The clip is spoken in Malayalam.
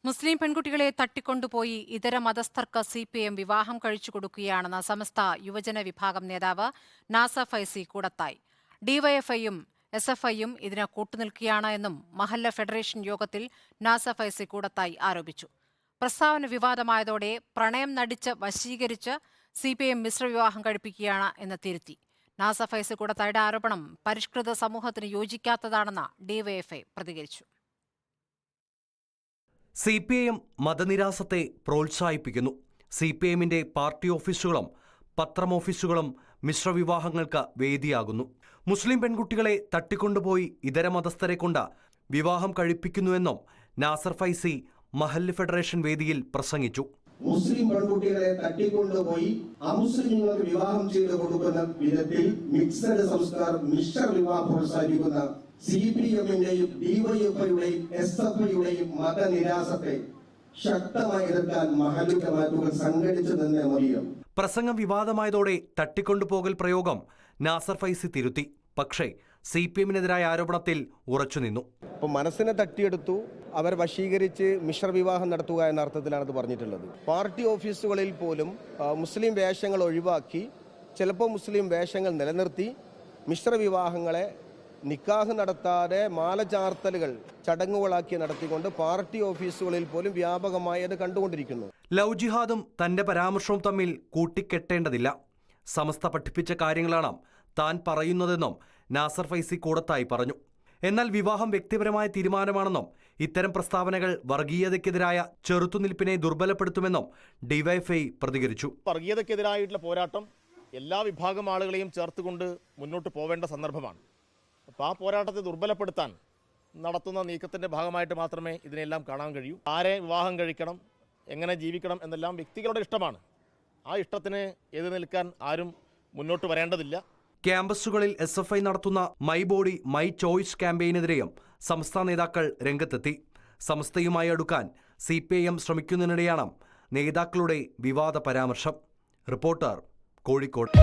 മുസ്ലിം പെൺകുട്ടികളെ തട്ടിക്കൊണ്ടുപോയി ഇതര മതസ്ഥർക്ക് സിപിഎം വിവാഹം കഴിച്ചു കൊടുക്കുകയാണെന്ന് സമസ്ത യുവജന വിഭാഗം നേതാവ് നാസർ ഫൈസി കൂടത്തായി. ഡിവൈഎഫ്ഐയും എസ്എഫ്ഐയും ഇതിന് കൂട്ടുനിൽക്കുകയാണ് എന്നും മഹല്ല ഫെഡറേഷൻ യോഗത്തിൽ നാസർ ഫൈസി കൂടത്തായി ആരോപിച്ചു. പ്രസ്താവന വിവാദമായതോടെ പ്രണയം നടിച്ച് വശീകരിച്ച് സിപിഎം മിശ്രവിവാഹം കഴിപ്പിക്കുകയാണ് എന്ന് തിരുത്തി. നാസർ ഫൈസി കൂടത്തായുടെ ആരോപണം പരിഷ്കൃത സമൂഹത്തിന് യോജിക്കാത്തതാണെന്ന് ഡിവൈഎഫ്ഐ പ്രതികരിച്ചു. സിപിഐഎം മതനിരാസത്തെ പ്രോത്സാഹിപ്പിക്കുന്നു. സിപിഐഎമ്മിന്റെ പാർട്ടി ഓഫീസുകളും പത്രമോഫീസുകളും മിശ്രവിവാഹങ്ങൾക്ക് വേദിയാകുന്നു. മുസ്ലിം പെൺകുട്ടികളെ തട്ടിക്കൊണ്ടുപോയി ഇതര മതസ്ഥരെ കൊണ്ട് വിവാഹം കഴിപ്പിക്കുന്നുവെന്നും നാസർ ഫൈസി മഹല്ല് ഫെഡറേഷൻ വേദിയിൽ പ്രസംഗിച്ചു. മുസ്ലിം പെൺകുട്ടികളെ തട്ടിക്കൊണ്ടുപോയി അമുസ്ലിങ്ങൾക്ക് വിവാഹം ചെയ്തു കൊടുക്കുന്ന വിധത്തിൽ മിക്സഡ് സംസ്കാരം മിശ്ര വിവാഹം പ്രോത്സാഹിപ്പിക്കുന്ന സിപിഎമ്മിന്റെയും ഡിവൈഎഫ്ഐയുടെയും എസ്എഫ്ഐയുടെയും മതനിരാസത്തെ ശക്തമായി എതിർക്കാൻ മഹല്ല് ജമാഅത്തുകൾ സംഘടിച്ചു നിന്നേ മതിയാകും. പ്രസംഗം വിവാദമായതോടെ തട്ടിക്കൊണ്ടുപോകൽ പ്രയോഗം നാസർ ഫൈസി തിരുത്തി. പക്ഷേ സിപിഎമ്മിനെതിരായ ആരോപണത്തിൽ ഉറച്ചുനിന്നു. അപ്പോൾ മനസ്സിനെ തട്ടിയെടുത്തു, അവർ വശീകരിച്ച് മിശ്രവിവാഹം നടത്തുക എന്ന അർത്ഥത്തിലാണ് ഇത് പറഞ്ഞിട്ടുള്ളത്. പാർട്ടി ഓഫീസുകളിൽ പോലും മുസ്ലിം വേഷങ്ങൾ ഒഴിവാക്കി, ചിലപ്പോൾ മുസ്ലിം വേഷങ്ങൾ നിലനിർത്തി മിശ്രവിവാഹങ്ങളെ നിക്കാഹ് നടത്താതെ മാല ചാർത്തലുകൾ ചടങ്ങുകളാക്കി നടത്തിക്കൊണ്ട് പാർട്ടി ഓഫീസുകളിൽ പോലും വ്യാപകമായി അത് കണ്ടുകൊണ്ടിരിക്കുന്നു. ലവ് ജിഹാദും തന്റെ പരാമർശവും തമ്മിൽ കൂട്ടിക്കെട്ടേണ്ടതില്ല. സമസ്ത പഠിപ്പിച്ച കാര്യങ്ങളാണ് താൻ പറയുന്നതെന്നും നാസർ ഫൈസി കൂടത്തായി പറഞ്ഞു. എന്നാൽ വിവാഹം വ്യക്തിപരമായ തീരുമാനമാണെന്നും ഇത്തരം പ്രസ്താവനകൾ വർഗീയതയ്ക്കെതിരായ ചെറുത്തുനിൽപ്പിനെ ദുർബലപ്പെടുത്തുമെന്നും ഡിവൈഎഫ്ഐ പ്രതികരിച്ചു. വർഗീയതയ്ക്കെതിരായിട്ടുള്ള പോരാട്ടം എല്ലാ വിഭാഗം ആളുകളെയും ചേർത്തുകൊണ്ട് മുന്നോട്ട് പോവേണ്ട സന്ദർഭമാണ്. അപ്പോൾ ആ പോരാട്ടത്തെ ദുർബലപ്പെടുത്താൻ നടത്തുന്ന നീക്കത്തിൻ്റെ ഭാഗമായിട്ട് മാത്രമേ ഇതിനെല്ലാം കാണാൻ കഴിയൂ. ആരെ വിവാഹം കഴിക്കണം, എങ്ങനെ ജീവിക്കണം എന്നെല്ലാം വ്യക്തികളുടെ ഇഷ്ടമാണ്. ആ ഇഷ്ടത്തിന് എതിർ നിൽക്കാൻ ആരും മുന്നോട്ട് വരേണ്ടതില്ല. ക്യാമ്പസുകളിൽ എസ്എഫ്ഐ നടത്തുന്ന മൈ ബോഡി മൈ ചോയ്സ് ക്യാമ്പയിനെതിരെയും സംസ്ഥാന നേതാക്കൾ രംഗത്തെത്തി. സംസ്ഥയുമായി അടുക്കാൻ സിപിഐഎം ശ്രമിക്കുന്നതിനിടെയാണ് നേതാക്കളുടെ വിവാദ പരാമർശം. റിപ്പോർട്ടർ, കോഴിക്കോട്.